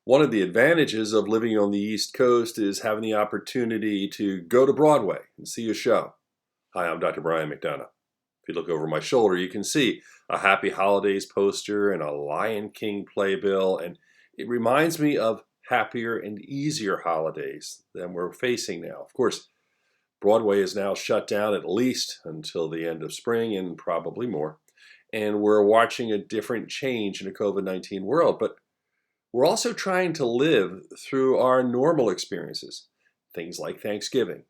One of the advantages of living on the East Coast is having the opportunity to go to Broadway and see a show. Hi, I'm Dr. Brian McDonough. If you look over my shoulder, you can see a Happy Holidays poster and a Lion King playbill, and it reminds me of happier and easier holidays than we're facing now. Of course, Broadway is now shut down at least until the end of spring and probably more. And we're watching a different change in the COVID-19 world, but we're also trying to live through our normal experiences, things like Thanksgiving,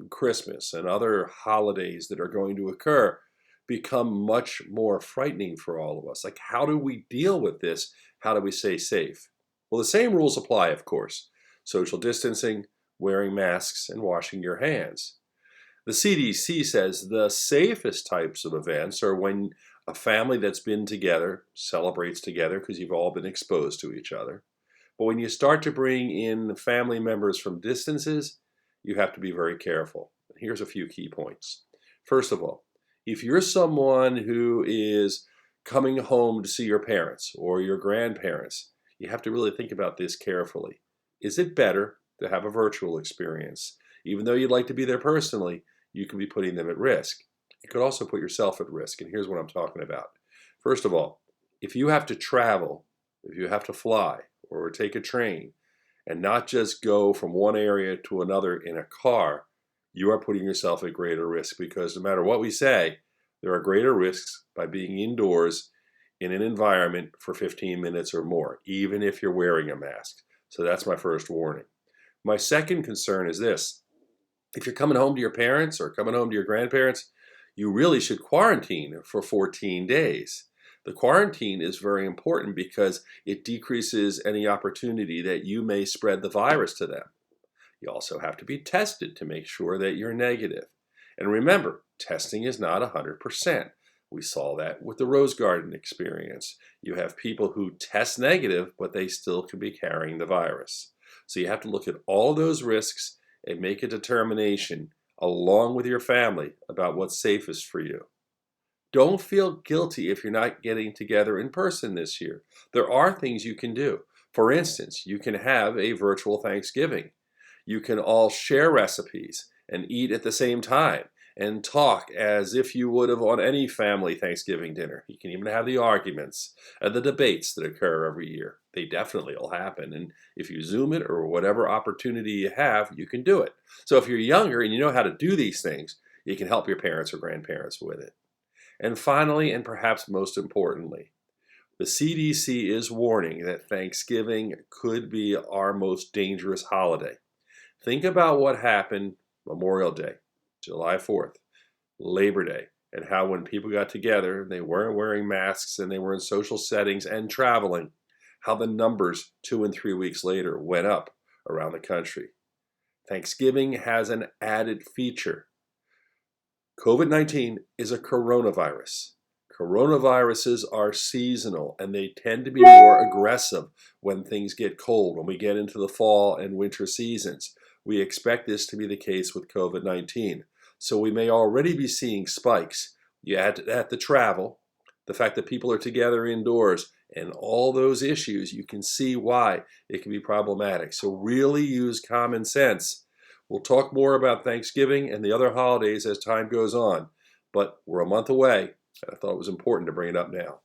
Christmas, and other holidays that are going to occur become much more frightening for all of us. Like, how do we deal with this? How do we stay safe? Well, the same rules apply, of course. Social distancing, wearing masks, and washing your hands. The CDC says the safest types of events are when a family that's been together celebrates together because you've all been exposed to each other. But when you start to bring in family members from distances, you have to be very careful. Here's a few key points. First of all, if you're someone who is coming home to see your parents or your grandparents, you have to really think about this carefully. Is it better to have a virtual experience? Even though you'd like to be there personally, you can be putting them at risk. You could also put yourself at risk, and here's what I'm talking about. First of all, if you have to travel, if you have to fly or take a train, and not just go from one area to another in a car, you are putting yourself at greater risk, because no matter what we say, there are greater risks by being indoors in an environment for 15 minutes or more, even if you're wearing a mask. So that's my first warning. My second concern is this. If you're coming home to your parents or coming home to your grandparents, you really should quarantine for 14 days. The quarantine is very important because it decreases any opportunity that you may spread the virus to them. You also have to be tested to make sure that you're negative. And remember, testing is not 100%. We saw that with the Rose Garden experience. You have people who test negative, but they still could be carrying the virus. So you have to look at all those risks and make a determination along with your family about what's safest for you. Don't feel guilty if you're not getting together in person this year. There are things you can do. For instance, you can have a virtual Thanksgiving. You can all share recipes and eat at the same time and talk as if you would have on any family Thanksgiving dinner. You can even have the arguments and the debates that occur every year. They definitely will happen. And if you Zoom it or whatever opportunity you have, you can do it. So if you're younger and you know how to do these things, you can help your parents or grandparents with it. And finally, and perhaps most importantly, the CDC is warning that Thanksgiving could be our most dangerous holiday. Think about what happened Memorial Day, July 4th, Labor Day, and how when people got together, they weren't wearing masks and they were in social settings and traveling, how the numbers 2 and 3 weeks later went up around the country. Thanksgiving has an added feature. COVID-19 is a coronavirus. Coronaviruses are seasonal and they tend to be more aggressive when things get cold, when we get into the fall and winter seasons. We expect this to be the case with COVID-19. So we may already be seeing spikes. You add to that the travel, the fact that people are together indoors, and all those issues, you can see why it can be problematic. So really use common sense. We'll talk more about Thanksgiving and the other holidays as time goes on, but we're a month away, and I thought it was important to bring it up now.